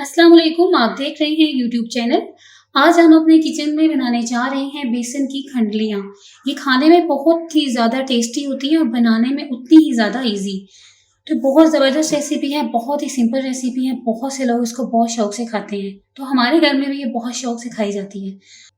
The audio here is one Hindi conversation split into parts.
अस्सलाम वालेकुम, आप देख रहे हैं यूट्यूब चैनल। आज हम अपने किचन में बनाने जा रहे हैं बेसन की खंडलियाँ। ये खाने में बहुत ही ज़्यादा टेस्टी होती हैं और बनाने में उतनी ही ज़्यादा इजी। तो बहुत ज़बरदस्त रेसिपी है, बहुत ही सिंपल रेसिपी है। बहुत से लोग इसको बहुत शौक से खाते हैं, तो हमारे घर में भी ये बहुत शौक से खाई जाती है।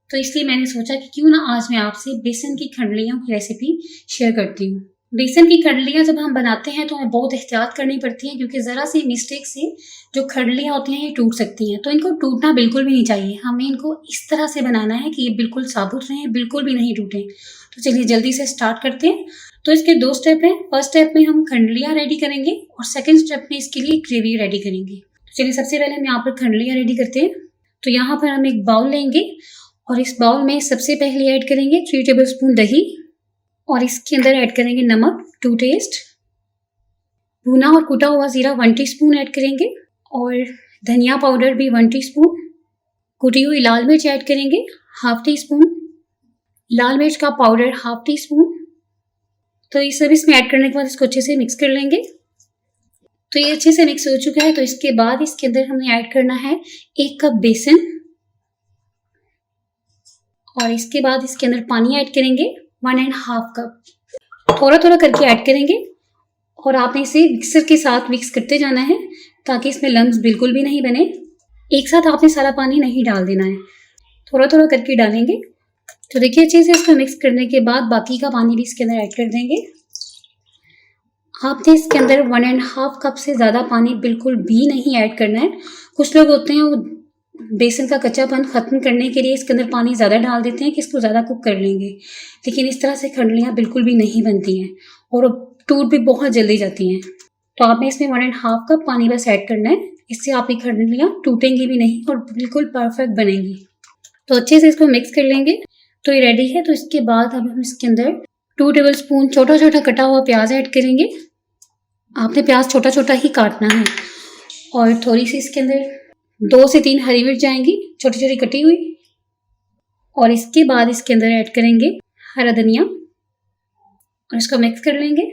तो इसलिए मैंने सोचा कि क्यों ना आज मैं आपसे बेसन की खंडलियों की रेसिपी शेयर करती हूँ। बेसन की खंडलियाँ जब हम बनाते हैं तो हमें बहुत एहतियात करनी पड़ती है, क्योंकि ज़रा सी मिस्टेक से जो खंडलियाँ होती हैं ये टूट सकती हैं। तो इनको टूटना बिल्कुल भी नहीं चाहिए। हमें इनको इस तरह से बनाना है कि ये बिल्कुल साबुत रहें, बिल्कुल भी नहीं टूटें। तो चलिए जल्दी से स्टार्ट करते हैं। तो इसके 2 स्टेप हैं। फर्स्ट स्टेप में हम खंडलियाँ रेडी करेंगे और सेकंड स्टेप में इसके लिए ग्रेवी रेडी करेंगे। तो चलिए सबसे पहले हम यहाँ पर खंडलियाँ रेडी करते हैं। तो यहाँ पर हम एक बाउल लेंगे और इस बाउल में सबसे पहले ऐड करेंगे 3 टेबलस्पून दही और इसके अंदर ऐड करेंगे नमक 2 टेस्ट, भुना और कुटा हुआ जीरा 1 टीस्पून ऐड करेंगे और धनिया पाउडर भी 1 टीस्पून, कुटी हुई लाल मिर्च ऐड करेंगे 1/2 टीस्पून, लाल मिर्च का पाउडर 1/2 टीस्पून। तो ये सब इसमें ऐड करने के बाद इसको अच्छे से मिक्स कर लेंगे। तो ये अच्छे से मिक्स हो चुका है। तो इसके बाद इसके अंदर हमें ऐड करना है 1 कप बेसन और इसके बाद इसके अंदर पानी ऐड करेंगे 1.5 कप। थोड़ा थोड़ा करके ऐड करेंगे और आपने इसे मिक्सर के साथ मिक्स करते जाना है ताकि इसमें लम्स बिल्कुल भी नहीं बने। एक साथ आपने सारा पानी नहीं डाल देना है, थोड़ा थोड़ा करके डालेंगे। तो देखिए अच्छे से इसको मिक्स करने के बाद बाकी का पानी भी इसके अंदर ऐड कर देंगे। आपने इसके अंदर 1.5 कप से ज़्यादा पानी बिल्कुल भी नहीं ऐड करना है। कुछ लोग होते हैं वो बेसन का कच्चापन ख़त्म करने के लिए इसके अंदर पानी ज़्यादा डाल देते हैं कि इसको ज़्यादा कुक कर लेंगे, लेकिन इस तरह से खंडलियाँ बिल्कुल भी नहीं बनती हैं और टूट भी बहुत जल्दी जाती हैं। तो आपने इसमें 1.5 कप पानी बस ऐड करना है। इससे आपकी खंडलियाँ टूटेंगी भी नहीं और बिल्कुल परफेक्ट बनेंगी। तो अच्छे से इसको मिक्स कर लेंगे। तो ये रेडी है। तो इसके बाद अब हम इसके अंदर 2 टेबलस्पून छोटा छोटा कटा हुआ प्याज ऐड करेंगे। आपने प्याज छोटा छोटा ही काटना है और थोड़ी सी इसके अंदर 2 से 3 हरी मिर्च जाएंगी छोटी छोटी कटी हुई और इसके बाद इसके अंदर ऐड करेंगे हरा धनिया और इसको मिक्स कर लेंगे।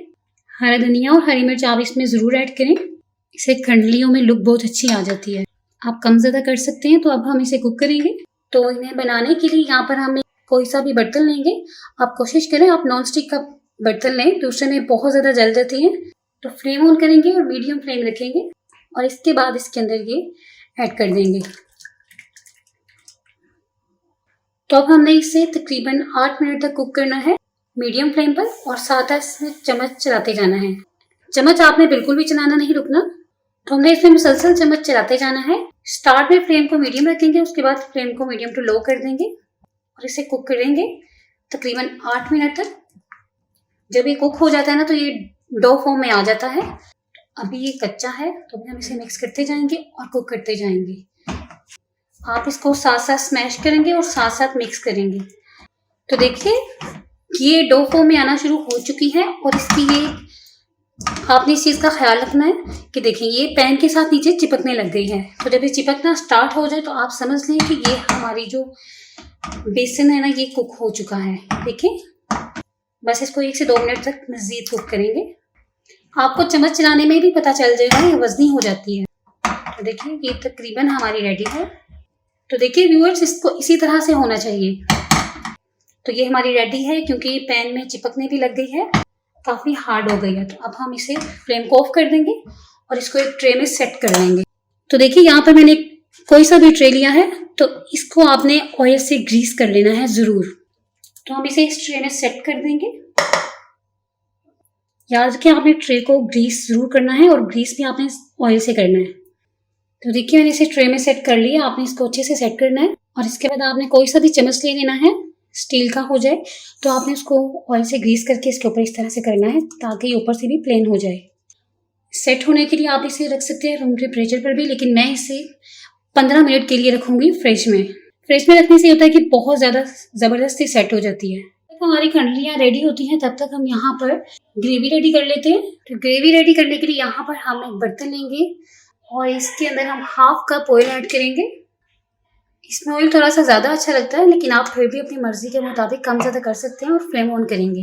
हरा धनिया और हरी मिर्च आप इसमें ज़रूर ऐड करें, इससे खंडलियों में लुक बहुत अच्छी आ जाती है। आप कम ज़्यादा कर सकते हैं। तो अब हम इसे कुक करेंगे। तो इन्हें बनाने के लिए यहाँ पर हम कोई सा भी बर्तन लेंगे। आप कोशिश करें आप नॉन स्टिक का बर्तन लें, दूसरे में बहुत ज़्यादा जल जाती है। तो फ्लेम ऑन करेंगे और मीडियम फ्लेम रखेंगे और इसके बाद इसके अंदर ये ऐड कर देंगे। तो अब हमने इसे तकरीबन 8 मिनट तक कुक करना है मीडियम फ्लेम पर और साथ इसमें चम्मच चलाते जाना है। चम्मच आपने बिल्कुल भी चलाना नहीं रुकना। तो हमने इसमें मुसलसल चम्मच चलाते जाना है। स्टार्ट में फ्लेम को मीडियम रखेंगे, उसके बाद फ्लेम को मीडियम टू लो कर देंगे और इसे कुक करेंगे तकरीबन 8 मिनट तक। जब ये कुक हो जाता है ना तो ये डो फॉर्म में आ जाता है। अभी ये कच्चा है तो अभी हम इसे मिक्स करते जाएंगे और कुक करते जाएंगे। आप इसको साथ साथ स्मैश करेंगे और साथ साथ मिक्स करेंगे। तो देखिए ये डो फॉर्म में आना शुरू हो चुकी है और इसकी ये आपने इस चीज़ का ख्याल रखना है कि देखिए ये पैन के साथ नीचे चिपकने लग गई है। तो जब ये चिपकना स्टार्ट हो जाए तो आप समझ लें कि ये हमारी जो बेसन है ना ये कुक हो चुका है। देखिए बस इसको 1 से 2 मिनट तक मज़ीद कुक करेंगे। आपको चम्मच चलाने में भी पता चल जाएगा ये वज़नी हो जाती है। तो देखिए ये तकरीबन हमारी रेडी है। तो देखिए व्यूअर्स इसको इसी तरह से होना चाहिए। तो ये हमारी रेडी है क्योंकि ये पैन में चिपकने भी लग गई है, काफ़ी हार्ड हो गई है। तो अब हम इसे फ्लेम को ऑफ कर देंगे और इसको एक ट्रे में सेट कर लेंगे। तो देखिए यहाँ पर मैंने कोई सा भी ट्रे लिया है तो इसको आपने ऑयल से ग्रीस कर लेना है ज़रूर। तो हम इसे इस ट्रे में सेट कर देंगे। याद रखें आपने ट्रे को ग्रीस ज़रूर करना है और ग्रीस भी आपने ऑयल से करना है। तो देखिए मैंने इसे ट्रे में सेट कर लिया। आपने इसको अच्छे से सेट करना है और इसके बाद आपने कोई सा भी चम्मच ले लेना है, स्टील का हो जाए। तो आपने उसको ऑयल से ग्रीस करके इसके ऊपर इस तरह से करना है ताकि ये ऊपर से भी प्लेन हो जाए। सेट होने के लिए आप इसे रख सकते हैं रूम टेम्परेचर पर भी, लेकिन मैं इसे 15 मिनट के लिए रखूँगी फ्रिज में। फ्रिज में रखने से होता है कि बहुत ज़्यादा ज़बरदस्ती सेट हो जाती है। जब हमारी खंडलियाँ रेडी होती हैं तब तक हम यहाँ पर ग्रेवी रेडी कर लेते हैं। तो ग्रेवी रेडी करने के लिए यहाँ पर हम एक बर्तन लेंगे और इसके अंदर हम 1/2 कप ऑयल ऐड करेंगे। इसमें ऑयल थोड़ा सा ज़्यादा अच्छा लगता है, लेकिन आप फिर भी अपनी मर्ज़ी के मुताबिक कम ज़्यादा कर सकते हैं और फ्लेम ऑन करेंगे।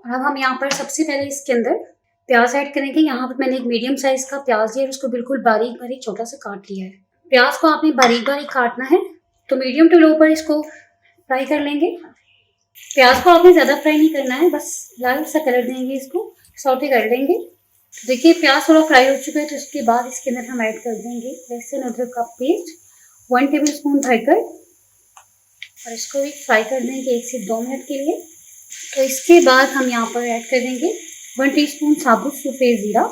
और अब हम यहाँ पर सबसे पहले इसके अंदर प्याज ऐड करेंगे। यहाँ पर मैंने एक मीडियम साइज़ का प्याज लिया और उसको बिल्कुल बारीक बारीक छोटा सा काट लिया है। प्याज को आपने बारीक बारीक काटना है, तो मीडियम टू लो पर इसको फ्राई कर लेंगे। प्याज को आपने ज़्यादा फ्राई नहीं करना है, बस लाल सा कलर देंगे, इसको सौटे कर लेंगे। तो देखिए प्याज थोड़ा फ्राई हो चुका है, तो इसके बाद इसके अंदर हम ऐड कर देंगे लहसुन अदरक का पेस्ट 1 टेबल स्पून भरकर, और इसको भी फ्राई कर देंगे 1 से 2 मिनट के लिए। तो इसके बाद हम यहाँ पर ऐड कर देंगे 1 टीस्पून साबुत सफ़ेद ज़ीरा।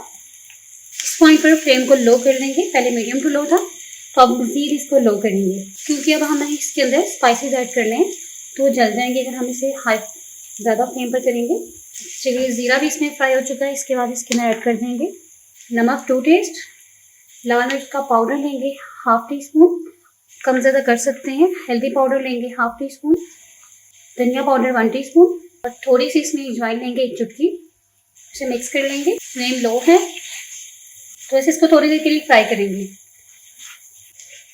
इस पॉइंट पर फ्लेम को लो कर लेंगे, पहले मीडियम टू लो था, तो अब मज़ीद इसको लो करेंगे, क्योंकि अब हमें इसके अंदर स्पाइसेस ऐड करने हैं तो जल जाएंगे अगर हम इसे हाई ज़्यादा फ्लेम पर करेंगे। चलिए ज़ीरा भी इसमें फ्राई हो चुका है, इसके बाद इसके अंदर ऐड कर देंगे नमक टू टेस्ट, लाल मिर्च का पाउडर लेंगे 1/2 टीस्पून, कम ज़्यादा कर सकते हैं। हल्दी पाउडर लेंगे 1/2 टीस्पून, धनिया पाउडर 1 टीस्पून, और थोड़ी सी इसमें अजवाइन लेंगे 1 चुटकी। इसे मिक्स कर लेंगे, फ्लेम लो है तो ऐसे इसको थोड़ी देर के लिए फ्राई करेंगे।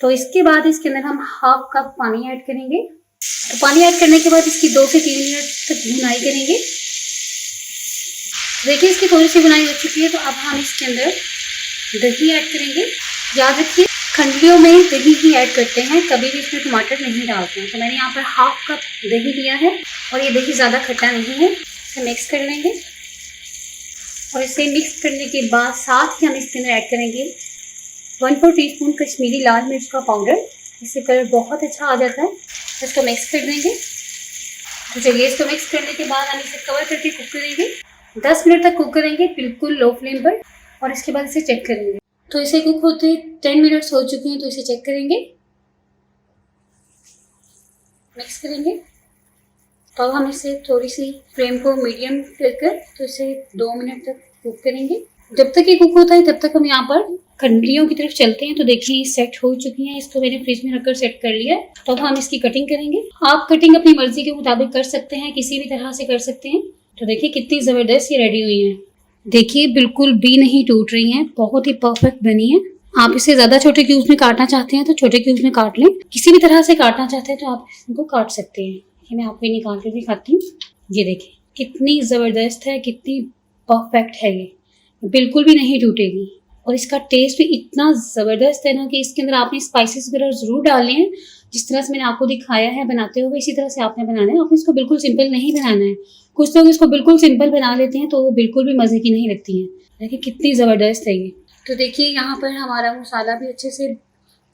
तो इसके बाद इसके अंदर हम 1/2 कप पानी ऐड करेंगे। तो पानी ऐड करने के बाद इसकी 2 से 3 मिनट तक भुनाई करेंगे। देखिए इसकी थोड़ी सी भुनाई हो चुकी है, तो अब हम इसके अंदर दही ऐड करेंगे। याद रखिए खंडलियों में दही ही ऐड करते हैं, कभी भी इसमें टमाटर नहीं डालते हैं। तो मैंने यहाँ पर 1/2 कप दही लिया है, और ये दही ज़्यादा खट्टा नहीं है। इसे मिक्स कर लेंगे, और इसे मिक्स करने के बाद साथ ही हम इसके अंदर ऐड करेंगे 1/4 टीस्पून कश्मीरी लाल मिर्च का पाउडर। इससे कलर बहुत अच्छा आ जाता है। तो इसको मिक्स कर देंगे। तो चलिए इसको मिक्स करने के बाद हम इसे कवर करके कुक करेंगे, 10 मिनट तक कुक करेंगे बिल्कुल लो फ्लेम पर, और इसके बाद इसे चेक करेंगे। तो इसे कुक होते 10 मिनट्स हो चुके हैं, तो इसे चेक करेंगे, मिक्स करेंगे। तो अब हम इसे थोड़ी सी फ्लेम को मीडियम कर तो इसे 2 मिनट तक कुक करेंगे। जब तक ये कुक होता है तब तक हम यहाँ पर खंडलियों की तरफ चलते हैं। तो देखिए ये सेट हो चुकी हैं, इसको मैंने फ्रिज में रखकर सेट कर लिया है। तो अब हम इसकी कटिंग करेंगे। आप कटिंग अपनी मर्जी के मुताबिक कर सकते हैं, किसी भी तरह से कर सकते हैं। तो देखिए कितनी ज़बरदस्त ये रेडी हुई है। देखिए बिल्कुल भी नहीं टूट रही हैं, बहुत ही परफेक्ट बनी है। आप इसे ज़्यादा छोटे क्यूब्स में काटना चाहते हैं तो छोटे क्यूब्स में काट लें, किसी भी तरह से काटना चाहते हैं तो आप इनको काट सकते हैं। ये मैं आपको निकाल के दिखाती हूँ। ये देखिए कितनी ज़बरदस्त है, कितनी परफेक्ट है, ये बिल्कुल भी नहीं टूटेगी। और इसका टेस्ट भी इतना ज़बरदस्त है ना कि इसके अंदर आपने स्पाइसेस वगैरह ज़रूर डालने हैं, जिस तरह से मैंने आपको दिखाया है बनाते हुए इसी तरह से आपने बनाना है। आपने इसको बिल्कुल सिंपल नहीं बनाना है। कुछ लोग इसको बिल्कुल सिंपल बना लेते हैं तो वो बिल्कुल भी मज़े की नहीं लगती हैं। देखिए कितनी ज़बरदस्त है ये। तो देखिए यहाँ पर हमारा मसाला भी अच्छे से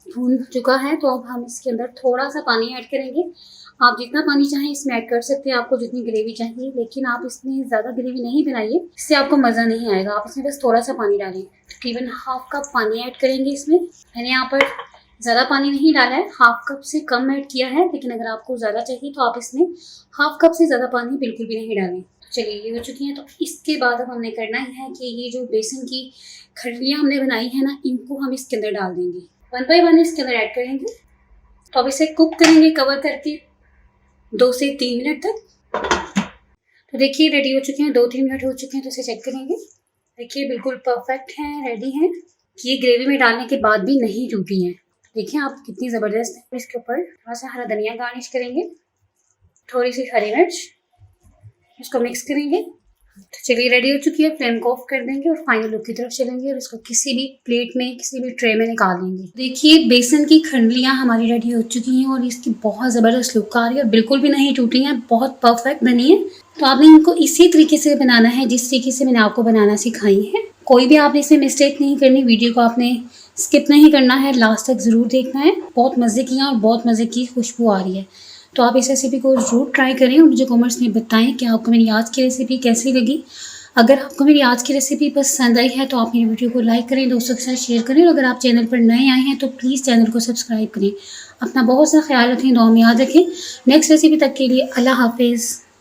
भून चुका है। तो अब हम इसके अंदर थोड़ा सा पानी ऐड करेंगे। आप जितना पानी चाहें इसमें ऐड कर सकते हैं, आपको जितनी ग्रेवी चाहिए, लेकिन आप इसमें ज़्यादा ग्रेवी नहीं बनाइए, इससे आपको मज़ा नहीं आएगा। आप इसमें बस थोड़ा सा पानी डालें, तकरीबन 1/2 कप पानी ऐड करेंगे इसमें। मैंने यहाँ पर ज़्यादा पानी नहीं डाला है, 1/2 कप से कम ऐड किया है, लेकिन अगर आपको ज़्यादा चाहिए तो आप इसमें 1/2 कप से ज़्यादा पानी बिल्कुल भी नहीं डालें। तो चलिए ये हो चुकी हैं। तो इसके बाद अब हमने करना ही है कि ये जो बेसन की खरलियाँ हमने बनाई है ना, इनको हम इसके अंदर डाल देंगे, 1 बाय 1 इसके अंदर ऐड करेंगे। तो अब इसे कुक करेंगे कवर करके 2 से 3 मिनट तक। तो देखिए रेडी हो चुके हैं, 2-3 मिनट हो चुके हैं। तो इसे चेक करेंगे। देखिए बिल्कुल परफेक्ट हैं, रेडी हैं। ये ग्रेवी में डालने के बाद भी नहीं टूटी हैं। देखिए आप कितनी ज़बरदस्त है। इसके ऊपर थोड़ा सा हरा धनिया गार्निश करेंगे, थोड़ी सी हरी मिर्च, इसको मिक्स करेंगे। तो चलिए रेडी हो चुकी है। फ्लेम को ऑफ कर देंगे और फाइनल लुक की तरफ चलेंगे और इसको किसी भी प्लेट में, किसी भी ट्रे में निकाल लेंगे। देखिए बेसन की खंडलियाँ हमारी रेडी हो चुकी हैं और इसकी बहुत ज़बरदस्त लुक आ रही है और बिल्कुल भी नहीं टूटी हैं, बहुत परफेक्ट बनी है। तो आपने इनको इसी तरीके से बनाना है जिस तरीके से मैंने आपको बनाना सिखाई है। कोई भी आपने इसमें मिस्टेक नहीं करनी। वीडियो को आपने स्किप नहीं करना है, लास्ट तक ज़रूर देखना है। बहुत मज़े की और बहुत मज़े की खुशबू आ रही है। तो आप इस रेसिपी को ज़रूर ट्राई करें और मुझे कमेंट्स में बताएं कि आपको मेरी आज की रेसिपी कैसी लगी। अगर आपको मेरी आज की रेसिपी पसंद आई है तो आप मेरी वीडियो को लाइक करें, दोस्तों के साथ शेयर करें, और अगर आप चैनल पर नए आए हैं तो प्लीज़ चैनल को सब्सक्राइब करें। अपना बहुत सा ख्याल रखें, दुआ में याद रखें। नेक्स्ट रेसिपी तक के लिए अल्लाह हाफिज़।